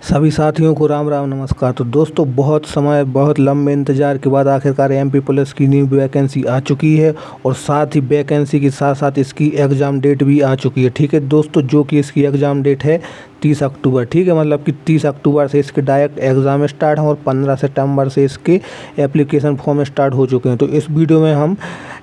सभी साथियों को राम राम नमस्कार। तो दोस्तों बहुत समय बहुत लंबे इंतज़ार के बाद आखिरकार एमपी पुलिस की न्यू वैकेंसी आ चुकी है और साथ ही वैकेंसी के साथ साथ इसकी एग्ज़ाम डेट भी आ चुकी है। ठीक है दोस्तों, जो कि इसकी एग्ज़ाम डेट है 30 अक्टूबर। ठीक है, मतलब कि 30 अक्टूबर से इसके डायरेक्ट एग्ज़ाम स्टार्ट हैं और 15 सितंबर से इसके एप्लीकेशन फॉर्म स्टार्ट हो चुके हैं। तो इस वीडियो में हम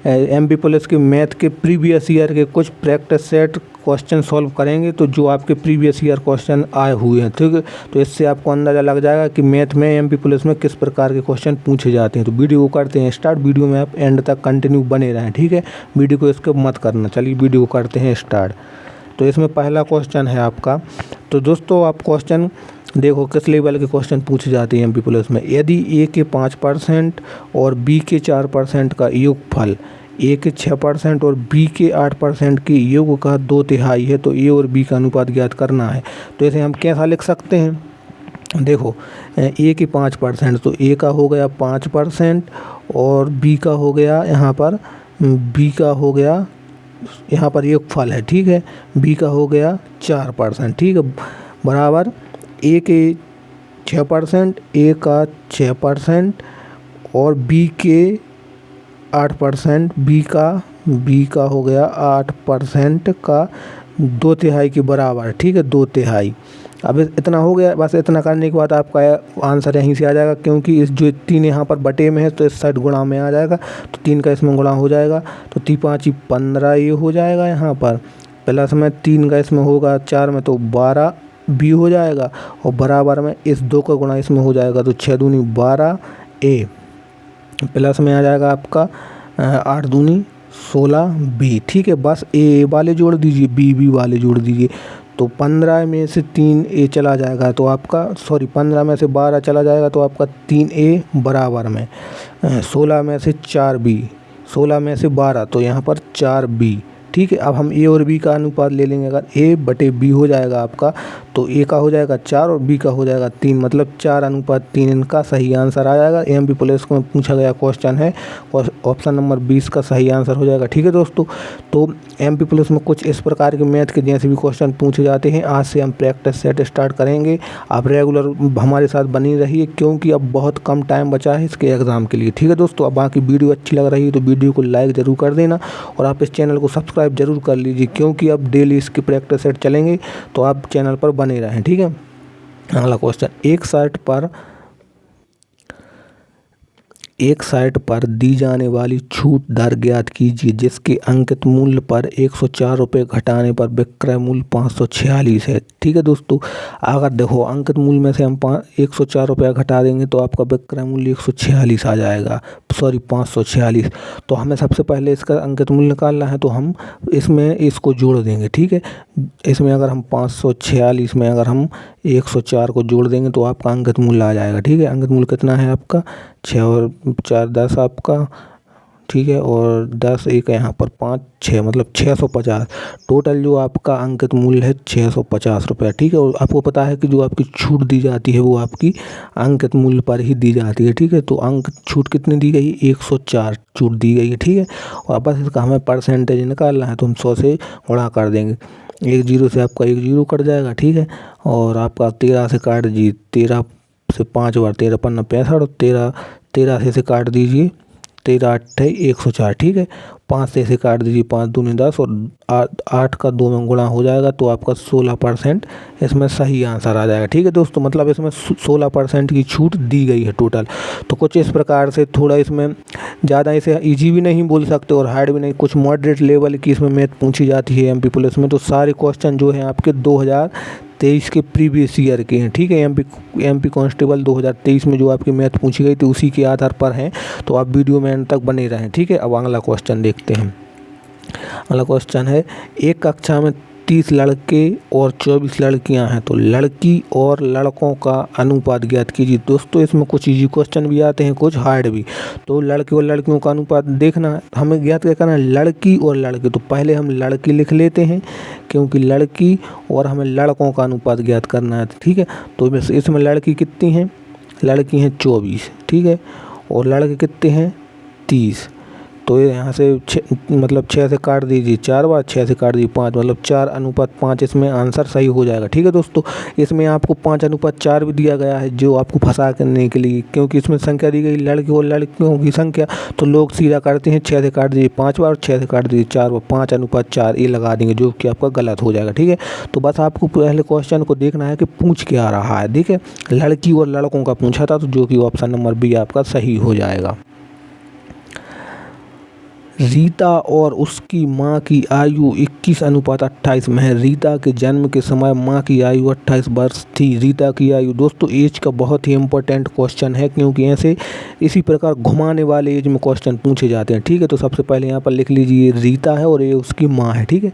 एमपी पुलिस के मैथ के प्रीवियस ईयर के कुछ प्रैक्टिस सेट क्वेश्चन सॉल्व करेंगे, तो जो आपके प्रीवियस ईयर क्वेश्चन आए हुए हैं। ठीक है, तो इससे आपको अंदाज़ा लग जाएगा कि मैथ में एमपी पुलिस में किस प्रकार के क्वेश्चन पूछे जाते हैं। तो वीडियो को करते हैं स्टार्ट। वीडियो में आप एंड तक कंटिन्यू बने रहें। ठीक है, वीडियो को स्किप मत करना। चलिए वीडियो को करते हैं स्टार्ट। तो इसमें पहला क्वेश्चन है आपका। तो दोस्तों आप क्वेश्चन देखो किस लेवल के क्वेश्चन पूछे जाते हैं एमपी पुलिस में। यदि ए के 5% और बी के 4% का योगफल ए के 6% और बी के 8% के योग का 2/3 है, तो ए और बी का अनुपात ज्ञात करना है। तो इसे हम कैसा लिख सकते हैं, देखो ए के 5%, तो ए का हो गया 5% और बी का हो गया यहाँ पर योगफल है। ठीक है, बी का हो गया 4%। ठीक है, बराबर ए के 6%, ए का 6% और बी के 8%, बी का हो गया 8% का 2/3 के बराबर। ठीक है, 2/3। अब इतना हो गया। बस इतना करने के बाद आपका आंसर यहीं से आ जाएगा, क्योंकि इस जो 3 यहाँ पर बटे में है तो इस साइड गुणा में आ जाएगा, तो 3 का इसमें गुणा हो जाएगा, तो 3 5 15 ये हो जाएगा यहाँ पर, प्लस में 3 का इसमें होगा 4 में तो 12 बी हो जाएगा, और बराबर में इस 2 का गुणा इसमें हो जाएगा, तो 6 दूनी 12 ए, प्लस में आ जाएगा आपका 8 दूनी 16 बी। ठीक है, बस ए वाले जोड़ दीजिए, बी वाले जोड़ दीजिए, तो 15 में से 3 ए चला जाएगा, तो आपका 15 में से 12 चला जाएगा, तो आपका 3 ए बराबर में 16 में से 4 बी, 16 में से 12, तो यहाँ पर 4 बी। ठीक है, अब हम ए और बी का अनुपात ले लेंगे। अगर ए बटे बी हो जाएगा आपका, तो ए का हो जाएगा 4 और बी का हो जाएगा 3, मतलब 4:3 इनका सही आंसर आ जाएगा। एमपी पुलिस को पूछा गया क्वेश्चन है, ऑप्शन नंबर 20 का सही आंसर हो जाएगा। ठीक है दोस्तों, तो एमपी पुलिस में कुछ इस प्रकार के मैथ के जैसे भी क्वेश्चन पूछे जाते हैं। आज से हम प्रैक्टिस सेट स्टार्ट करेंगे। आप रेगुलर हमारे साथ बनी रहिए, क्योंकि अब बहुत कम टाइम बचा है इसके एग्ज़ाम के लिए। ठीक है दोस्तों, अब बाकी वीडियो अच्छी लग रही है तो वीडियो को लाइक ज़रूर कर देना और आप इस चैनल को सब्सक्राइब जरूर कर लीजिए, क्योंकि अब डेली इसके प्रैक्टिस सेट चलेंगे, तो आप चैनल पर बने रहें। ठीक है, अगला क्वेश्चन, एक साइट पर दी जाने वाली छूट दर ज्ञात कीजिए, जिसके अंकित मूल्य पर 104 रुपये घटाने पर विक्रय मूल्य 546 है। ठीक है दोस्तों, अगर देखो अंकित मूल्य में से हम 104 रुपया घटा देंगे तो आपका विक्रय मूल्य 146 आ जाएगा, 546। तो हमें सबसे पहले इसका अंकित मूल्य निकालना है, तो हम इसमें इसको जोड़ देंगे। ठीक है, इसमें अगर हम 546 में अगर हम 104 को जोड़ देंगे तो आपका अंकित मूल्य आ जाएगा। ठीक है, अंकित मूल्य कितना है आपका 6 और 4 10 आपका। ठीक है, और 10 एक यहाँ पर 5 6, मतलब 650। टोटल जो आपका अंकित मूल्य है 650 रुपया। ठीक है, और आपको पता है कि जो आपकी छूट दी जाती है वो आपकी अंकित मूल्य पर ही दी जाती है। ठीक है, तो अंक छूट कितनी दी गई, 104 छूट दी गई है। ठीक है, और बस इसका हमें परसेंटेज निकालना है, तो हम 100 से गुणा कर देंगे। 1 0 से आपका 1 0 कट जाएगा। ठीक है, और आपका 13 से काट दीजिए, 13 से 5 बार 13 पन्ना 65, और 13 से काट दीजिए, 13 8 104। ठीक है, 5 से इसे काट दीजिए, 5 दूनी 10 और 8 का 2 में गुणा हो जाएगा, तो आपका 16% इसमें सही आंसर आ जाएगा। ठीक है दोस्तों, मतलब इसमें 16% की छूट दी गई है टोटल। तो कुछ इस प्रकार से, थोड़ा इसमें ज़्यादा इसे ईजी भी नहीं बोल सकते और हार्ड भी नहीं, कुछ मॉडरेट लेवल की इसमें मैथ पूछी जाती है एमपी पुलिस में। तो सारे क्वेश्चन जो हैं आपके 2023 के प्रीवियस ईयर के हैं। ठीक है, एमपी कांस्टेबल 2023 में जो आपकी मैथ पूछी गई थी उसी के आधार पर हैं, तो आप वीडियो में अंत तक बने रहें। ठीक है, अब अगला क्वेश्चन देखते हैं। अगला क्वेश्चन है, एक कक्षा में 30 लड़के और 24 लड़कियां हैं, तो लड़की और लड़कों का अनुपात ज्ञात कीजिए। दोस्तों इसमें कुछ इजी क्वेश्चन भी आते हैं, कुछ हार्ड भी। तो लड़के और लड़कियों का अनुपात देखना, हमें ज्ञात क्या करना है, लड़की और लड़के। तो पहले हम लड़की लिख लेते हैं, क्योंकि लड़की और हमें लड़कों का अनुपात ज्ञात करना है। ठीक है, तो इसमें लड़की कितनी हैं, लड़की हैं 24। ठीक है, और लड़के कितने हैं 30। तो ये यहाँ से मतलब 6 से काट दीजिए 4 बार, 6 से काट दीजिए 5, मतलब 4:5 इसमें आंसर सही हो जाएगा। ठीक है दोस्तों, इसमें आपको 5:4 भी दिया गया है जो आपको फंसा करने के लिए, क्योंकि इसमें संख्या दी गई लड़के और लड़कियों की संख्या, तो लोग सीधा करते हैं 6 से काट दीजिए 5 बार, 6 से काट दीजिए 4 बार, 5:4 ये लगा देंगे, जो कि आपका गलत हो जाएगा। ठीक है, तो बस आपको पहले क्वेश्चन को देखना है कि पूछ क्या रहा है। ठीक है, लड़की और लड़कों का पूछा था, तो जो कि ऑप्शन नंबर बी आपका सही हो जाएगा। रीता और उसकी मां की आयु 21:28 में है। रीता के जन्म के समय मां की आयु 28 वर्ष थी। रीता की आयु, दोस्तों एज का बहुत ही इंपॉर्टेंट क्वेश्चन है, क्योंकि ऐसे इसी प्रकार घुमाने वाले एज में क्वेश्चन पूछे जाते हैं। ठीक है, तो सबसे पहले यहाँ पर लिख लीजिए रीता है और ये उसकी माँ है। ठीक है,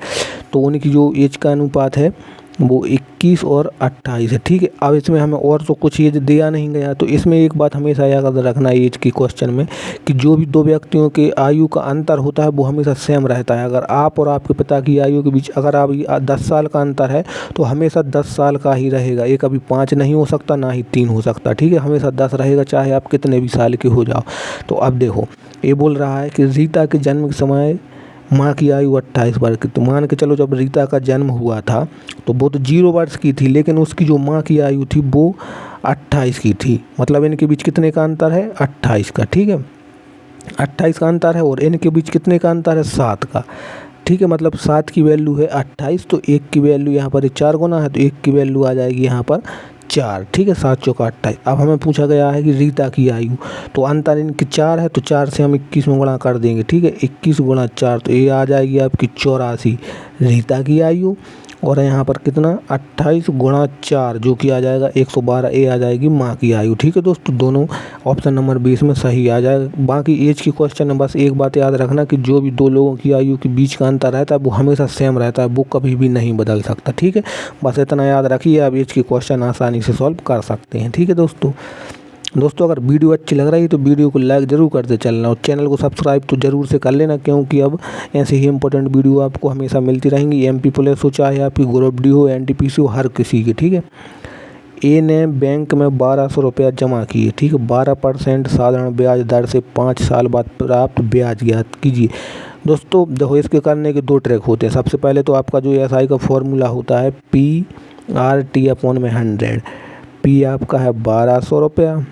तो उनकी जो एज का अनुपात है वो 21 और 28 है। ठीक है, अब इसमें हमें और तो कुछ एज दिया नहीं गया, तो इसमें एक बात हमेशा याद रखना है एज की क्वेश्चन में, कि जो भी दो व्यक्तियों के आयु का अंतर होता है वो हमेशा सेम रहता है। अगर आप और आपके पिता की आयु के बीच अगर आप 10 साल का अंतर है तो हमेशा 10 साल का ही रहेगा। ये कभी 5 नहीं हो सकता, ना ही 3 हो सकता। ठीक है, हमेशा 10 रहेगा, चाहे आप कितने भी साल के हो जाओ। तो अब देखो, ये बोल रहा है कि रीता के जन्म के समय माँ की आयु 28 वर्ष की। तो मान के चलो जब रीता का जन्म हुआ था तो वो तो 0 वर्ष की थी, लेकिन उसकी जो माँ की आयु थी वो 28 की थी। मतलब इनके बीच कितने का अंतर है? 28 का। ठीक है, 28 का अंतर है, और इनके बीच कितने का अंतर है? 7 का। ठीक है, मतलब 7 की वैल्यू है 28, तो 1 की वैल्यू यहाँ पर 4 गुना है, तो 1 की वैल्यू आ जाएगी यहाँ पर 4। ठीक है, 7 चौका 28। अब हमें पूछा गया है कि रीता की आयु, तो अंतर इनकी 4 है, तो 4 से हम 21 में गुणा कर देंगे। ठीक है, 21 गुणा 4, तो ये आ जाएगी आपकी 84 रीता की आयु। और यहाँ पर कितना? 28 गुणा 4, जो कि आ जाएगा 112, ये आ जाएगी माँ की आयु। ठीक है दोस्तों, दोनों ऑप्शन नंबर 20 में सही आ जाएगा। बाकी एज की क्वेश्चन में बस एक बात याद रखना कि जो भी दो लोगों की आयु के बीच का अंतर रहता है वो हमेशा सेम रहता है, वो कभी भी नहीं बदल सकता। ठीक है, बस इतना याद रखिए, आप एज की क्वेश्चन आसानी से सॉल्व कर सकते हैं। ठीक है दोस्तों, अगर वीडियो अच्छी लग रही है तो वीडियो को लाइक ज़रूर करते चलना, और चैनल को सब्सक्राइब तो ज़रूर से कर लेना, क्योंकि अब ऐसे ही इंपॉर्टेंट वीडियो आपको हमेशा मिलती रहेंगी। MP पुलिस हो, चाहे आपकी ग्रुप डी हो, NTPC हो, हर किसी की। ठीक है, ए ने बैंक में 1200 रुपया जमा किए। ठीक है, 12% साधारण ब्याज दर से 5 साल बाद प्राप्त ब्याज ज्ञात कीजिए। दोस्तों देखो, इसके करने के 2 ट्रिक होते हैं। सबसे पहले तो आपका जो SI का फॉर्मूला होता है PRT/100। P आपका है 1200 रुपया,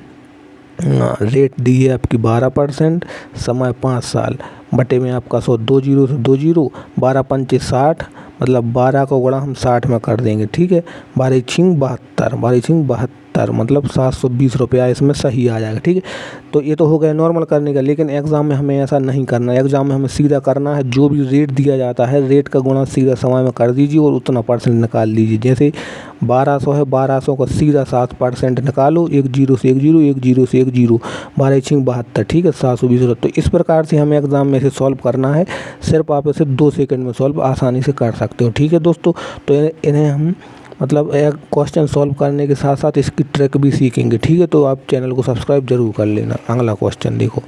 रेट दी है आपकी 12%, समय 5 साल, बटे में आपका 100, 2 जीरो से 2 जीरो, 12 पंचे 60, मतलब 12 को गुणा हम 60 में कर देंगे। ठीक है, 12 छिंग 72, 12 छिंग 72, मतलब 720 रुपया इसमें सही आ जाएगा। ठीक है, तो ये तो हो गया नॉर्मल करने का, लेकिन एग्ज़ाम में हमें ऐसा नहीं करना है। एग्ज़ाम में हमें सीधा करना है, जो भी रेट दिया जाता है रेट का गुणा सीधा समय में कर दीजिए और उतना परसेंट निकाल लीजिए। जैसे 1200 है, 1200 का सीधा 7% निकालो, 1 जीरो से 1 जीरो, 1 जीरो से 1 जीरो, 12 छिंग 72। ठीक है, 720 रुपये। तो इस प्रकार से हमें एग्ज़ाम में इसे सॉल्व करना है। सिर्फ आप इसे 2 सेकंड में सॉल्व आसानी से कर सकते हो। ठीक है दोस्तों, तो इन्हें हम मतलब एक क्वेश्चन सॉल्व करने के साथ साथ इसकी ट्रिक भी सीखेंगे। ठीक है, तो आप चैनल को सब्सक्राइब जरूर कर लेना। अगला क्वेश्चन देखो,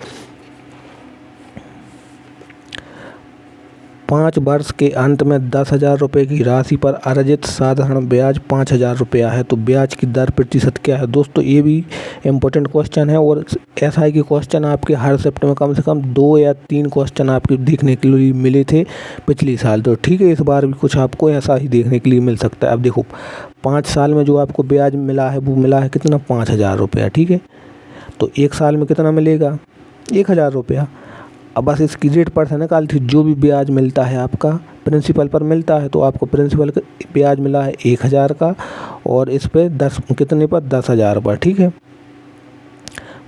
5 वर्ष के अंत में 10,000 रुपये की राशि पर अर्जित साधारण ब्याज 5,000 रुपया है, तो ब्याज की दर प्रतिशत क्या है? दोस्तों ये भी इम्पोर्टेंट क्वेश्चन है, और SI के क्वेश्चन आपके हर शिफ्ट में कम से कम 2 या 3 क्वेश्चन आपके देखने के लिए मिले थे पिछले साल। तो ठीक है, इस बार भी कुछ आपको ऐसा ही देखने के लिए मिल सकता है। अब देखो, 5 साल में जो आपको ब्याज मिला है वो मिला है कितना? 5,000 रुपया। ठीक है, तो 1 साल में कितना मिलेगा? 1,000 रुपया। अब बस इसकी रेट % निकाल थी, जो भी ब्याज मिलता है आपका प्रिंसिपल पर मिलता है, तो आपको प्रिंसिपल का ब्याज मिला है 1,000 का, और इस पे 10 कितने पर? 10,000 पर। ठीक है,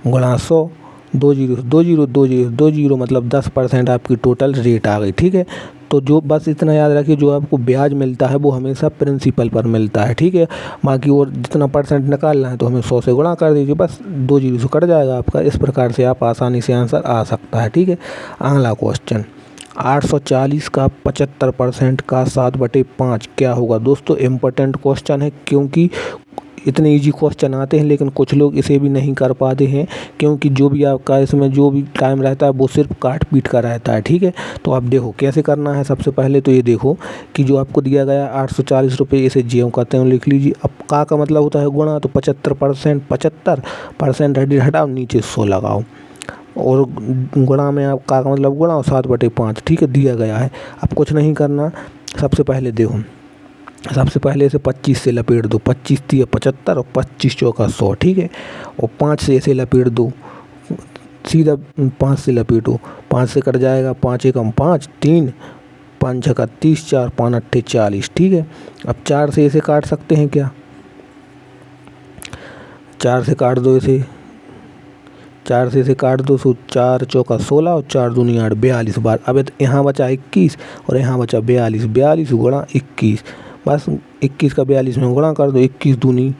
गुणा 100, 2 जीरो 2 जीरो 2 जीरो 2 जीरो, मतलब 10% आपकी टोटल रेट आ गई। ठीक है, तो जो बस इतना याद रखिए, जो आपको ब्याज मिलता है वो हमेशा प्रिंसिपल पर मिलता है। ठीक है, बाकी और जितना % निकालना है तो हमें 100 से गुणा कर दीजिए, बस 2 जीरो से कट जाएगा आपका। इस प्रकार से आप आसानी से आंसर आ सकता है। ठीक है, अगला क्वेश्चन, 840 का 75% का 7/5 क्या होगा? दोस्तों इम्पोर्टेंट क्वेश्चन है, क्योंकि इतने इजी क्वेश्चन आते हैं, लेकिन कुछ लोग इसे भी नहीं कर पाते हैं, क्योंकि जो भी आपका इसमें जो भी टाइम रहता है वो सिर्फ काट पीट का रहता है। ठीक है, तो आप देखो कैसे करना है। सबसे पहले तो ये देखो कि जो आपको दिया गया 840 रुपये, इसे ज्यों कहते हैं लिख लीजिए। अब का मतलब होता है गुणा, तो 75%, 75% हटाओ, नीचे 100 लगाओ, और गुणा में आपका मतलब गुणा और 7/5, ठीक है, दिया गया है। अब कुछ नहीं करना, सबसे पहले देखो, सबसे पहले इसे 25 से लपेट दो, 25 तिया 75 और 25 चौका 100, ठीक है। और 5 से ऐसे लपेट दो, सीधा 5 से लपेटो, 5 से कट जाएगा, 5 एकम 5, 3 5 छक्का 30, 4 5 अट्ठे 40, ठीक है। अब 4 से इसे काट सकते हैं क्या, 4 से काट दो इसे, 4 से इसे काट दो, सो 4 चौका 16 और 4 दूनी 8, 42 बार। अब यहाँ बचा 21 और यहाँ बचा 42, 42 गुणा 21, बस 21 का 42 में गुणा कर दो, 21 दूनी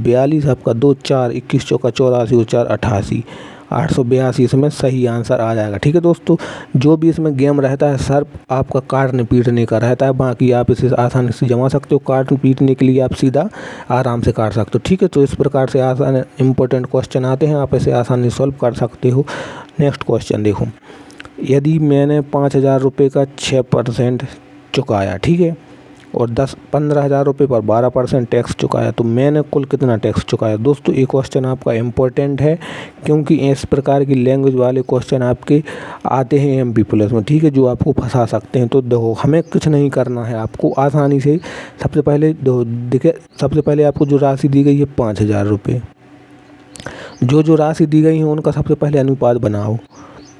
42, आपका 2 4, 21 चौका 84 और 4 88, 882 इसमें सही आंसर आ जाएगा, ठीक है दोस्तों। जो भी इसमें गेम रहता है सर आपका काटने पीटने का रहता है, बाकी आप इसे आसानी से जमा सकते हो। काटने पीटने के लिए आप सीधा आराम से काट सकते हो, ठीक है। तो इस प्रकार से आसान इंपॉर्टेंट क्वेश्चन आते हैं, आप इसे आसानी से सॉल्व कर सकते हो। नेक्स्ट क्वेश्चन देखो, यदि मैंने 5,000 रुपये का 6% चुकाया, ठीक है, और 15,000 रुपये पर 12% टैक्स चुकाया, तो मैंने कुल कितना टैक्स चुकाया। दोस्तों ये क्वेश्चन आपका इम्पोर्टेंट है, क्योंकि इस प्रकार की लैंग्वेज वाले क्वेश्चन आपके आते हैं MP प्लस में, ठीक है, जो आपको फंसा सकते हैं। तो देखो हमें कुछ नहीं करना है, आपको आसानी से सबसे पहले देखिए, सबसे पहले आपको जो राशि दी गई है 5,000 रुपये, जो राशि दी गई है उनका सबसे पहले अनुपात बनाओ,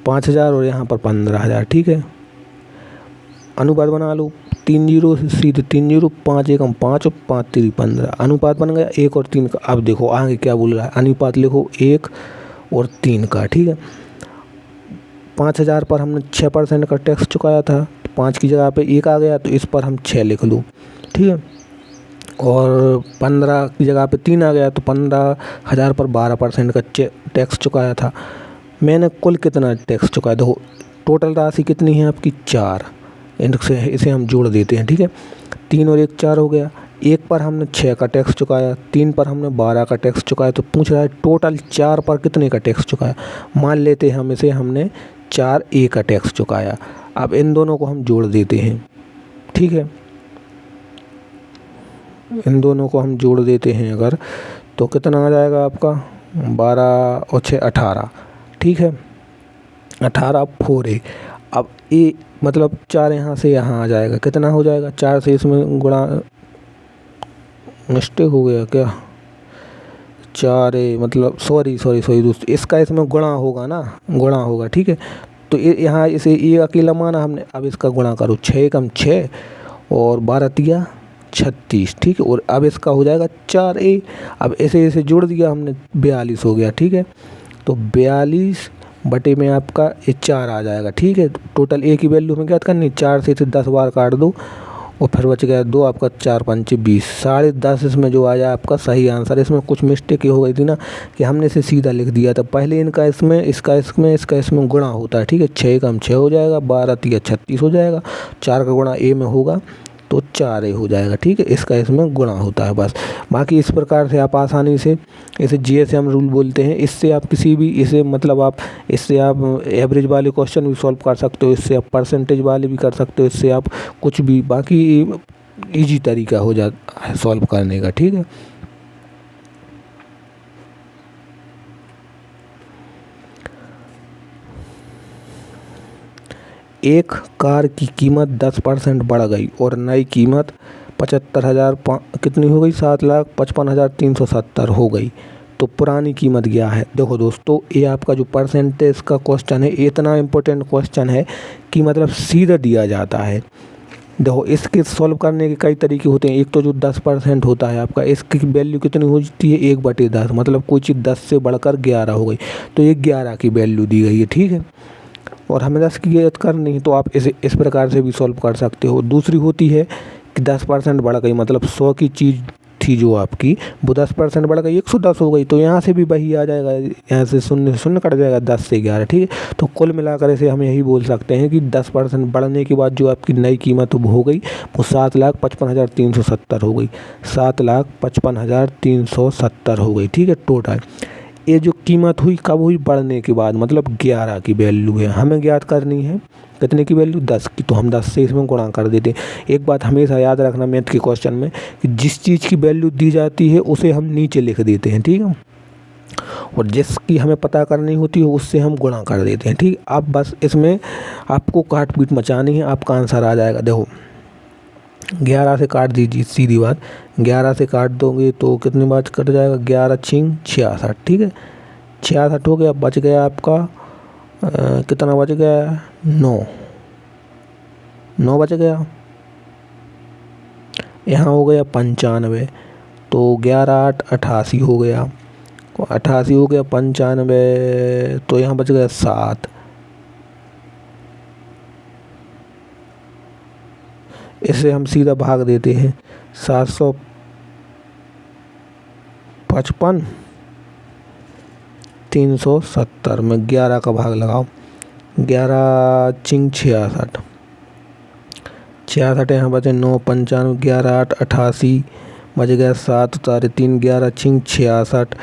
5,000 और यहाँ पर 15,000, ठीक है, अनुपात बना लो। 3 जीरो सीधे 3 जीरो, 5 एकम 5 और 5 3 15, अनुपात बन गया 1 और 3 का। अब देखो आगे क्या बोल रहा है, अनुपात लिखो 1 और 3 का, ठीक है। 5,000 पर हमने 6% का टैक्स चुकाया था, 5 की जगह पे 1 आ गया, तो इस पर हम 6 लिख लो, ठीक है। और 15 की जगह पे 3 आ गया, तो 15,000 पर 12% का टैक्स चुकाया था। मैंने कुल कितना टैक्स चुकाया, देखो टोटल राशि कितनी है आपकी 4, इसे हम जोड़ देते हैं, ठीक है। 3 और 1 4 हो गया, 1 पर हमने 6 का टैक्स चुकाया, 3 पर हमने 12 का टैक्स चुकाया, तो पूछ रहा है टोटल 4 पर कितने का टैक्स चुकाया। मान लेते हैं हम इसे हमने 4A का टैक्स चुकाया। अब इन दोनों को हम जोड़ देते हैं, ठीक है, इन दोनों को हम जोड़ देते हैं अगर, तो कितना आ जाएगा आपका 12 और 6 18, ठीक है, 18 4A। अब ए मतलब 4 यहाँ से यहाँ आ जाएगा, कितना हो जाएगा, 4 से इसमें गुणा, मिस्टेक हो गया क्या, 4A मतलब सॉरी दोस्तों, इसका इसमें गुणा होगा ना, गुणा होगा, ठीक है। तो यहाँ इसे ये अकेला माना हमने, अब इसका गुणा करो, 6 एकम 6 और 12 तिया 36, ठीक है, और अब इसका हो जाएगा 4A। अब इसे जोड़ दिया हमने, 42 हो गया, ठीक है। तो 42 बटे में आपका ये 4 आ जाएगा, ठीक है। टोटल A की वैल्यू हमें ज्ञात करनी, 4 से इसे 10 बार काट दो और फिर बच गया 2, आपका 4 5 20, 10.5 इसमें जो आया आपका सही आंसर। इसमें कुछ मिस्टेक ये हो गई थी ना कि हमने इसे सीधा लिख दिया था, पहले इनका इसमें इसका इसमें गुणा होता है, ठीक है। 6 एकम 6 हो जाएगा, 12 तिया 36 हो जाएगा, 4 का गुणा A में होगा तो 4A हो जाएगा, ठीक है, इसका इसमें गुणा होता है बस। बाकी इस प्रकार से आप आसानी से इसे GSM रूल बोलते हैं, इससे आप किसी भी इसे मतलब आप इससे आप एवरेज वाले क्वेश्चन भी सॉल्व कर सकते हो, इससे आप परसेंटेज वाले भी कर सकते हो, इससे आप कुछ भी, बाकी ईजी तरीका हो जाता है सॉल्व करने का, ठीक है। एक कार की कीमत 10% बढ़ गई और नई कीमत 75,000 कितनी हो गई, 7,55,370 हो गई, तो पुरानी कीमत क्या है। देखो दोस्तों ये आपका जो परसेंटेज का क्वेश्चन है, इतना इम्पोर्टेंट क्वेश्चन है कि मतलब सीधा दिया जाता है। देखो इसके सॉल्व करने के कई तरीके होते हैं। एक तो जो 10% होता है आपका, इसकी वैल्यू कितनी होती है 1/10, मतलब कोई चीज़ 10 से बढ़कर 11 हो गई, तो ये 11 की वैल्यू दी गई है, ठीक है। और हमें 10 की याद करनी है तो आप इसे इस प्रकार से भी सॉल्व कर सकते हो। दूसरी होती है कि 10% बढ़ गई, मतलब 100 की चीज़ थी जो आपकी, वो 10% बढ़ गई 110 हो गई, तो यहाँ से भी वही आ जाएगा, यहाँ से शून्य कट जाएगा, 10 से 11, ठीक है। तो कुल मिलाकर इसे हम यही बोल सकते हैं कि 10% बढ़ने के बाद जो आपकी नई कीमत हो गई वो 7,55,370 हो गई, 7,55,370 हो गई, ठीक है टोटल। ये जो कीमत हुई कब हुई, बढ़ने के बाद, मतलब 11 की वैल्यू है, हमें ज्ञात करनी है कितने की वैल्यू 10 की, तो हम 10 से इसमें गुणा कर देते हैं। एक बात हमेशा याद रखना मैथ के क्वेश्चन में कि जिस चीज़ की वैल्यू दी जाती है उसे हम नीचे लिख देते हैं, ठीक है, और जिसकी हमें पता करनी होती है उससे हम गुणा कर देते हैं। ठीक, अब बस इसमें आपको काट पीट मचानी है, आपका आंसर आ जाएगा। देखो 11 से काट दीजिए, सीधी बात, 11 से काट दोगे तो कितनी बार कट जाएगा, 11 छिंग 66। ठीक है, 66 हो गया, बच गया आपका कितना बच गया, 9 बच गया। यहाँ हो गया 95, तो 11 8 88 हो गया, 88 हो गया, 95, तो यहाँ बच गया 7। इसे हम सीधा भाग देते हैं, 755 370 में 11 का भाग लगाओ, 11 छिंग 66, 66 यहाँ बचे 9, 95, 11 8 88, बच गया 7 तारे 3, 11 छिंग 66,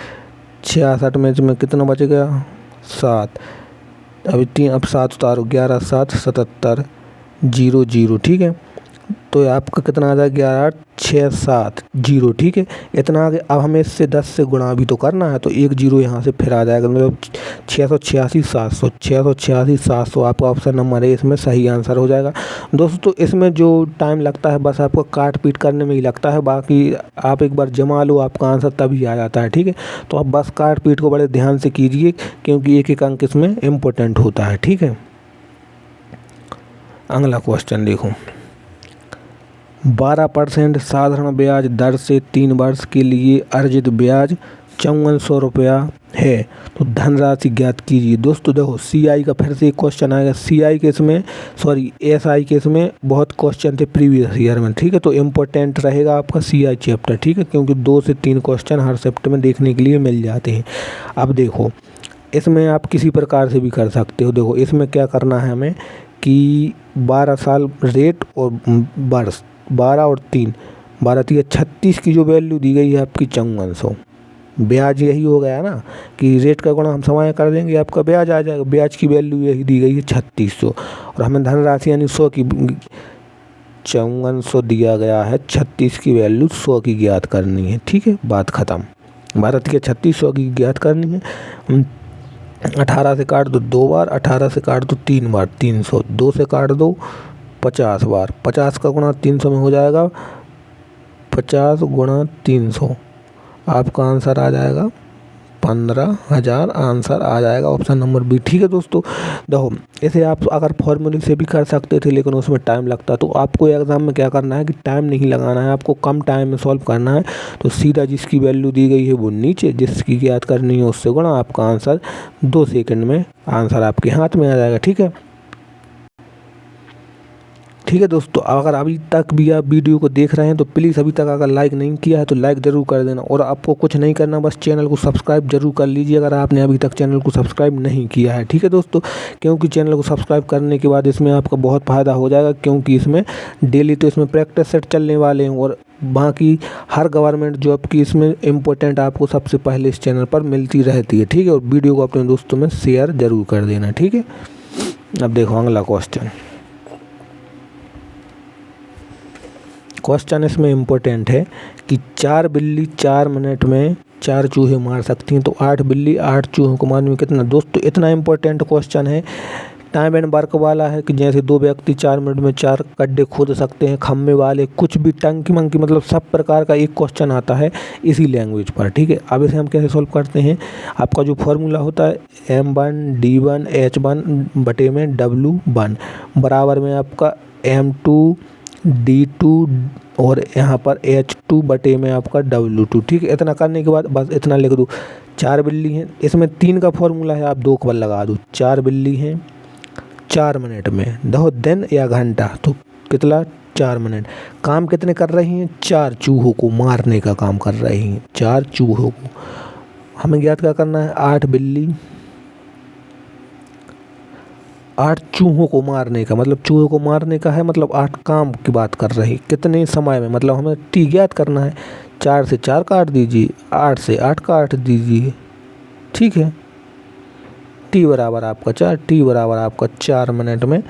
66 में इसमें कितना बच गया, 7। अभी 3, अब 7 उतारो, 11 7 77 0 0। ठीक है, तो आपका कितना आ जाएगा, 11 8 6 7 0। ठीक है, इतना आगे। अब हमें इससे 10 से गुणा भी तो करना है, तो 1 0 यहाँ से फिर आ जाएगा, मतलब 686 700, 686 700 आपका ऑप्शन नंबर है इसमें सही आंसर हो जाएगा। दोस्तों इसमें जो टाइम लगता है बस आपको काट पीट करने में ही लगता है, बाकी आप एक बार जमा लो आपका आंसर तभी आ जाता है। ठीक है, तो आप बस काट पीट को बड़े ध्यान से कीजिए क्योंकि एक एक अंक इसमें इम्पोर्टेंट होता है। ठीक है, अगला क्वेश्चन देखो, 12% साधारण ब्याज दर से 3 वर्ष के लिए अर्जित ब्याज 5400 रुपया है, तो धनराशि ज्ञात कीजिए। दोस्तों देखो सीआई का फिर से एक क्वेश्चन आएगा, सीआई के इसमें एसआई के इसमें बहुत क्वेश्चन थे प्रीवियस ईयर में। ठीक है, तो इम्पोर्टेंट रहेगा आपका सीआई चैप्टर। ठीक है, क्योंकि 2 से 3 क्वेश्चन हर शिफ्ट में देखने के लिए मिल जाते हैं। अब देखो इसमें आप किसी प्रकार से भी कर सकते हो। देखो इसमें क्या करना है हमें कि 12 साल रेट और वर्ष 12 और 3, 12 3 36 की जो वैल्यू दी गई है आपकी 5400, ब्याज यही हो गया ना कि रेट का गुणा हम समय कर देंगे, आपका ब्याज आ जाएगा। ब्याज की वैल्यू यही दी गई है 3600, और हमें धनराशि यानी 100 की 5400 दिया गया है, 36 की वैल्यू 100 की ज्ञात करनी है। ठीक है, बात ख़त्म। 12 3 36 100 की ज्ञात करनी है। 18 से काट दो 2 बार, 18 से काट दो 3 बार, 300, 2 से काट दो 50 बार, 50 का गुणा 300 में हो जाएगा, 50 गुणा 300, आपका आंसर आ जाएगा 15,000 आंसर आ जाएगा, ऑप्शन नंबर बी। ठीक है दोस्तों, देखो इसे आप अगर फॉर्मूले से भी कर सकते थे लेकिन उसमें टाइम लगता, तो आपको एग्ज़ाम में क्या करना है कि टाइम नहीं लगाना है, आपको कम टाइम में सॉल्व करना है। तो सीधा जिसकी वैल्यू दी गई है वो नीचे, जिसकी ज्ञात करनी है उससे गुणा, आपका आंसर 2 सेकंड में आंसर आपके हाथ में आ जाएगा। ठीक है, ठीक है दोस्तों, अगर अभी तक भी आप वीडियो को देख रहे हैं तो प्लीज़ अभी तक अगर लाइक नहीं किया है तो लाइक ज़रूर कर देना, और आपको कुछ नहीं करना, बस चैनल को सब्सक्राइब जरूर कर लीजिए अगर आपने अभी तक चैनल को सब्सक्राइब नहीं किया है। ठीक है दोस्तों, क्योंकि चैनल को सब्सक्राइब करने के बाद इसमें आपका बहुत फ़ायदा हो जाएगा, क्योंकि इसमें डेली तो इसमें प्रैक्टिस सेट चलने वाले हैं, और बाकी हर गवर्नमेंट जॉब की इसमें इम्पोर्टेंट आपको सबसे पहले इस चैनल पर मिलती रहती है। ठीक है, और वीडियो को अपने दोस्तों में शेयर ज़रूर कर देना। ठीक है, अब देखो अगला क्वेश्चन इसमें इम्पोर्टेंट है कि 4 बिल्ली 4 मिनट में 4 चूहे मार सकती हैं, तो 8 बिल्ली 8 चूहों को मारने में कितना। दोस्तों इतना इम्पोर्टेंट क्वेश्चन है, टाइम एंड वर्क वाला है कि जैसे 2 व्यक्ति 4 मिनट में 4 गड्ढे खोद सकते हैं, खम्भे वाले कुछ भी, टंकी मंकी, मतलब सब प्रकार का एक क्वेश्चन आता है इसी लैंग्वेज पर। ठीक है, अब इसे हम कैसे सॉल्व करते हैं, आपका जो फॉर्मूला होता है M1 D1 H1 बटे में W1 बराबर में आपका M2 D2 और यहाँ पर H2 बटे में आपका W2। ठीक है, इतना करने के बाद बस इतना लिख दो, 4 बिल्ली हैं, इसमें 3 का फॉर्मूला है, आप 2 बार लगा दो, 4 बिल्ली हैं 4 मिनट में, देखो दिन या घंटा, तो कितना 4 मिनट, काम कितने कर रही हैं, 4 चूहों को मारने का काम कर रही हैं, 4 चूहों को। हमें ज्ञात क्या करना है, 8 बिल्ली 8 चूहों को मारने का, मतलब चूहों को मारने का है, मतलब 8 काम की बात कर रही, कितने समय में, मतलब हमें टी ज्ञात करना है। 4 से 4 काट दीजिए, 8 से 8 काट दीजिए। ठीक है, टी बराबर आपका 4, टी बराबर आपका 4 मिनट में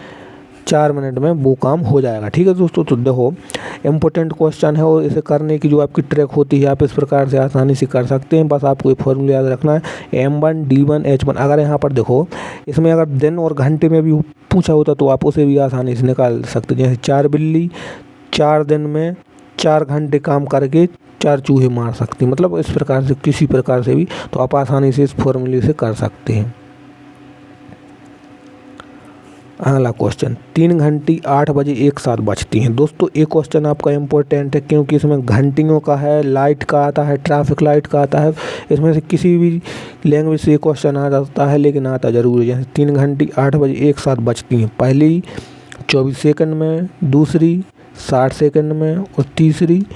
4 मिनट में वो काम हो जाएगा। ठीक है दोस्तों, तो देखो इम्पोर्टेंट क्वेश्चन है और इसे करने की जो आपकी ट्रिक होती है आप इस प्रकार से आसानी से कर सकते हैं। बस आपको एक फॉर्मूला याद रखना है, M1 D1 H1। अगर यहाँ पर देखो इसमें अगर दिन और घंटे में भी पूछा होता तो आप उसे भी आसानी से निकाल सकते। जैसे 4 बिल्ली 4 दिन में 4 घंटे काम करके 4 चूहे मार सकती, मतलब इस प्रकार से किसी प्रकार से भी तो आप आसानी से इस फॉर्मूले से कर सकते हैं। अगला क्वेश्चन, 3 घंटी 8 बजे एक साथ बजती हैं। दोस्तों एक क्वेश्चन आपका इम्पोर्टेंट है क्योंकि इसमें घंटियों का है, लाइट का आता है, ट्रैफिक लाइट का आता है। इसमें से किसी भी लैंग्वेज से ये क्वेश्चन आ जाता है लेकिन आता जरूर है। जैसे 3 घंटी 8 बजे एक साथ बजती हैं, पहली 24 सेकंड में, दूसरी 60 सेकंड में और तीसरी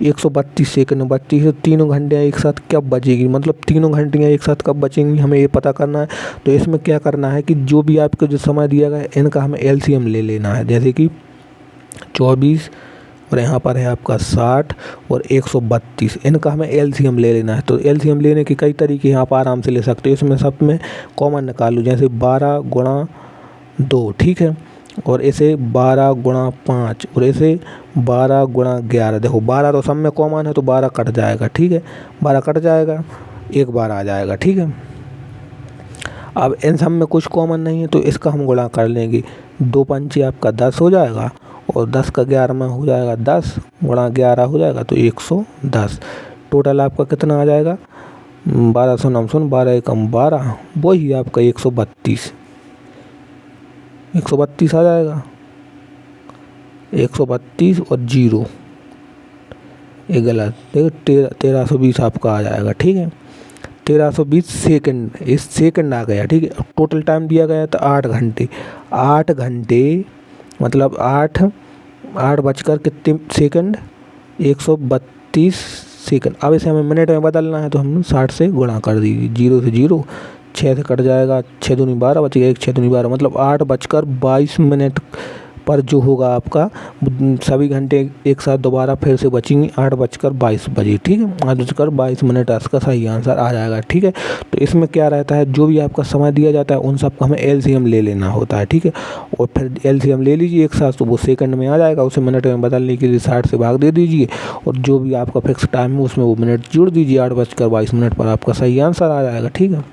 132 सेकंड में बजती है। तीनों घंटियाँ एक साथ कब बजेगी, मतलब तीनों घंटियाँ एक साथ कब बचेंगी हमें ये पता करना है। तो इसमें क्या करना है कि जो भी आपको जो समय दिया गया है इनका हमें LCM ले लेना है। जैसे कि 24 और यहाँ पर है आपका 60 और 132, इनका हमें LCM ले लेना है। तो LCM लेने के कई तरीके आप आराम से ले सकते हो। इसमें सब में कॉमन निकालो, जैसे 12 गुणा 2, ठीक है, और इसे 12 गुणा 5 और इसे 12 गुणा 11। देखो 12 तो सब में कॉमन है तो 12 कट जाएगा, ठीक है, 12 कट जाएगा, एक बार आ जाएगा, ठीक है। अब इन सब में कुछ कॉमन नहीं है तो इसका हम गुणा कर लेंगे, 2 पंचे आपका 10 हो जाएगा और 10 का 11 में हो जाएगा 10 गुणा 11 हो जाएगा तो 110। टोटल आपका कितना आ जाएगा, 12 सुन 12 एकम 12, वही आपका 132 आ जाएगा। 132 और 0 ये गलत, देखो 1320 आपका आ जाएगा, ठीक है। 1320 सेकंड, इस सेकंड आ गया, ठीक है। टोटल टाइम दिया गया था 8 घंटे, 8 घंटे मतलब 8 बजकर कितने सेकंड, 132 सेकंड। अब इसे हमें मिनट में बदलना है तो हम 60 से गुणा कर दीजिए, 0 से 0, 6 से कट जाएगा, 6 दूनी 12 बचेगा, 1 6 दूनी 12, मतलब 8 बजकर 22 मिनट पर जो होगा आपका सभी घंटे एक साथ दोबारा फिर से बचेंगे 8 बजकर 22 बजे, ठीक है, 8 बजकर 22 मिनट इसका सही आंसर आ जाएगा, ठीक है। तो इसमें क्या रहता है, जो भी आपका समय दिया जाता है उन सब का हमें LCM ले लेना होता है, ठीक है। और फिर LCM ले लीजिए एक साथ तो वो सेकंड में आ जाएगा, उसे मिनट में बदलने के लिए 60 से भाग दे दीजिए और जो भी आपका फिक्स टाइम है उसमें वो मिनट जोड़ दीजिए, 8 बजकर 22 मिनट पर आपका सही आंसर आ जाएगा, ठीक है।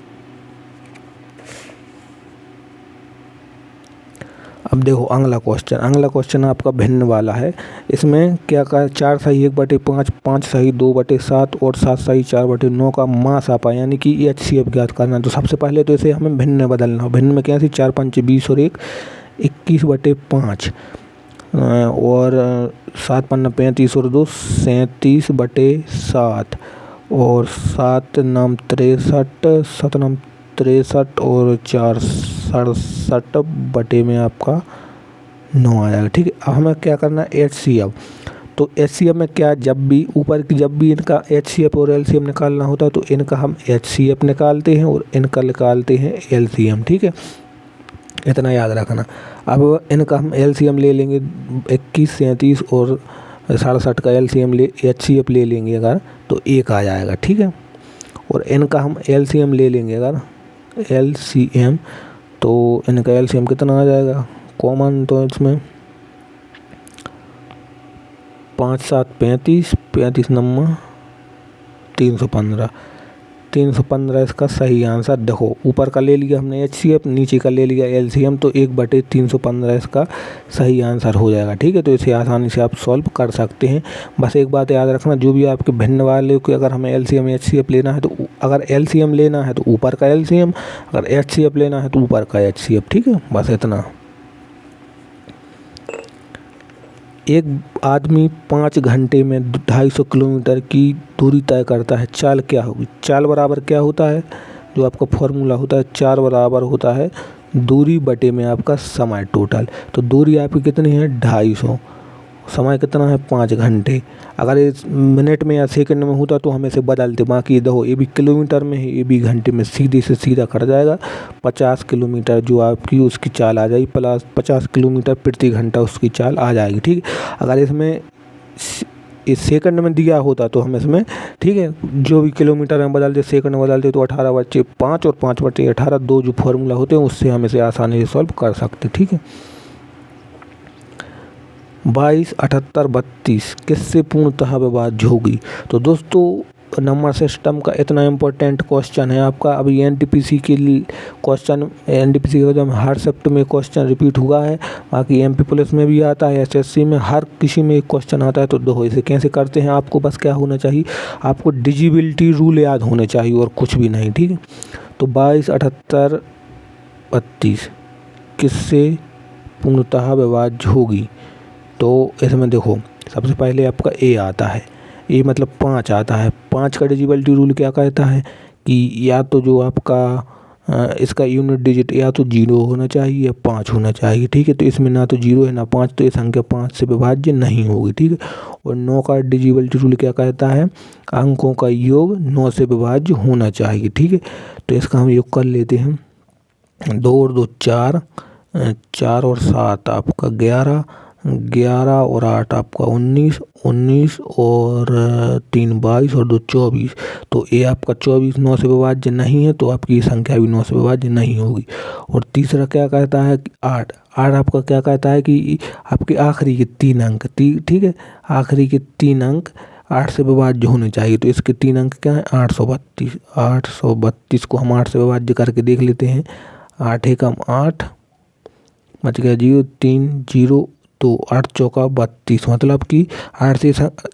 अब देखो अगला क्वेश्चन आपका भिन्न वाला है। इसमें क्या कहा, 4 सही 1/5, 5 सही 2/7 और 7 सही 4/9 का मास आपा यानी कि HCF ज्ञात करना है। तो सबसे पहले तो इसे हमें भिन्न में बदलना हो। भिन्न में क्या है, 4 पंचे 20 और 1 21/5 और 7 पन्ना 35 और 2 37/7 और 7 नाम 63, 7 नाम 63 और 4 67 बटे में आपका 9 आ जाएगा, ठीक है। अब हमें क्या करना है, HCF। तो HCF में क्या, जब भी ऊपर की जब भी इनका HCF और LCM निकालना होता है तो इनका हम HCF निकालते हैं और इनका निकालते हैं LCM, ठीक है, इतना याद रखना। अब इनका हम LCM ले लेंगे, 21 37 और 67 का HCF ले लेंगे अगर तो 1 आ जाएगा, ठीक है। और इनका हम LCM ले लेंगे अगर LCM तो इनका LCM कितना आ जाएगा, कॉमन तो इसमें 5 7 35, 35 नम्मा 315 इसका सही आंसर। देखो ऊपर का ले लिया हमने HCF, नीचे का ले लिया LCM, तो 1/315 इसका सही आंसर हो जाएगा, ठीक है। तो इसे आसानी से आप सॉल्व कर सकते हैं। बस एक बात याद रखना, जो भी आपके भिन्न वाले को अगर हमें LCM HCF लेना है तो अगर LCM लेना है तो ऊपर का LCM, अगर HCF लेना है तो ऊपर का HCF, ठीक है, बस इतना। एक आदमी 5 घंटे में 250 किलोमीटर की दूरी तय करता है, चाल क्या होगी। चाल बराबर क्या होता है, जो आपका फॉर्मूला होता है, चाल बराबर होता है दूरी बटे में आपका समय टोटल। तो दूरी आपकी कितनी है 250, समय कितना है 5 घंटे। अगर इस मिनट में या सेकंड में होता तो हम इसे बदलते, बाकी देखो ये भी किलोमीटर में है, ये भी घंटे में, सीधे से सीधा कट जाएगा। 50 किलोमीटर जो आपकी उसकी चाल आ जाएगी, प्लस 50 किलोमीटर प्रति घंटा उसकी चाल आ जाएगी, ठीक है। अगर इसमें इस सेकंड में दिया होता तो हम इसमें, ठीक है, जो भी किलोमीटर में बदलते सेकंड में बदलते तो 18/5 और 5/18 दो जो फॉर्मूला होते हैं उससे हम इसे आसानी से सॉल्व कर सकते, ठीक है। 22, 78, 32 किससे पूर्णतः विभाज्य होगी। तो दोस्तों नंबर सिस्टम का इतना इम्पोर्टेंट क्वेश्चन है आपका। अभी एनटीपीसी के क्वेश्चन, एनटीपीसी का जब हर शिफ्ट में क्वेश्चन रिपीट हुआ है, बाकी एमपी पुलिस में भी आता है, एसएससी में, हर किसी में एक क्वेश्चन आता है। तो देखो इसे कैसे करते हैं, आपको बस क्या होना चाहिए, आपको डिजिबिलिटी रूल याद होने चाहिए और कुछ भी नहीं, ठीक है। तो 22, 78, 32 किससे पूर्णतः विभाज्य होगी। तो इसमें देखो सबसे पहले आपका ए आता है, ए मतलब 5 आता है। 5 का डिजिबिलिटी रूल क्या कहता है कि या तो जो आपका इसका यूनिट डिजिट या तो 0 होना चाहिए या 5 होना चाहिए, ठीक है। तो इसमें ना तो 0 है ना 5, तो ये संख्या 5 से विभाज्य नहीं होगी, ठीक है। और 9 का डिजिबिलिटी रूल क्या कहता है, अंकों का योग 9 से विभाज्य होना चाहिए, ठीक है। तो इसका हम योग कर लेते हैं, 2 और 2 4, 4 और 7 आपका 11, 11 और 8 आपका 19, 19 और 3 22 और 2 24। तो ये आपका 24 9 से विभाज्य नहीं है, तो आपकी संख्या भी 9 से विभाज्य नहीं होगी। और तीसरा क्या कहता है कि 8, 8 आपका क्या कहता है कि आपके आखिरी के 3 अंक, ठीक है, आखिरी के 3 अंक 8 से विभाज्य होने चाहिए। तो इसके 3 अंक क्या है, 832। 832 को हम 8 से विभाज्य करके देख लेते हैं। 8 एकम 8, बच गया 0, 3 0, तो 8 चौका 32, मतलब कि 8 से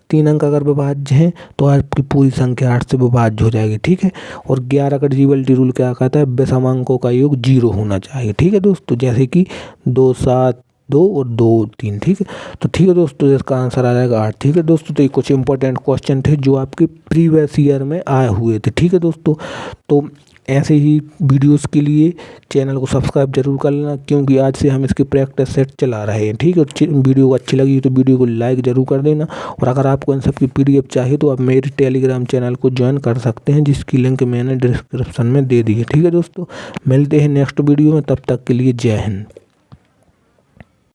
3 अंक अगर विभाज्य हैं तो आपकी पूरी संख्या 8 से विभाज्य हो जाएगी, ठीक है। और 11 का डिजिबिलिटी रूल क्या कहता है, विषम अंकों का योग 0 होना चाहिए, ठीक है दोस्तों, जैसे कि 2 7 2 और 2 3, ठीक है। तो ठीक है दोस्तों, इसका आंसर आ जाएगा 8, ठीक है दोस्तों। तो ये कुछ इंपॉर्टेंट क्वेश्चन थे जो आपके प्रीवियस ईयर में आए हुए थे, ठीक है दोस्तों। तो ऐसे ही वीडियोस के लिए चैनल को सब्सक्राइब जरूर कर लेना, क्योंकि आज से हम इसकी प्रैक्टिस सेट चला रहे हैं, ठीक है। वीडियो को अच्छी लगी तो वीडियो को लाइक जरूर कर देना। और अगर आपको इन सब की पीडीएफ चाहिए तो आप मेरे टेलीग्राम चैनल को ज्वाइन कर सकते हैं, जिसकी लिंक मैंने डिस्क्रिप्शन में दे दी है, ठीक है दोस्तों। मिलते हैं नेक्स्ट वीडियो में, तब तक के लिए जय हिंद।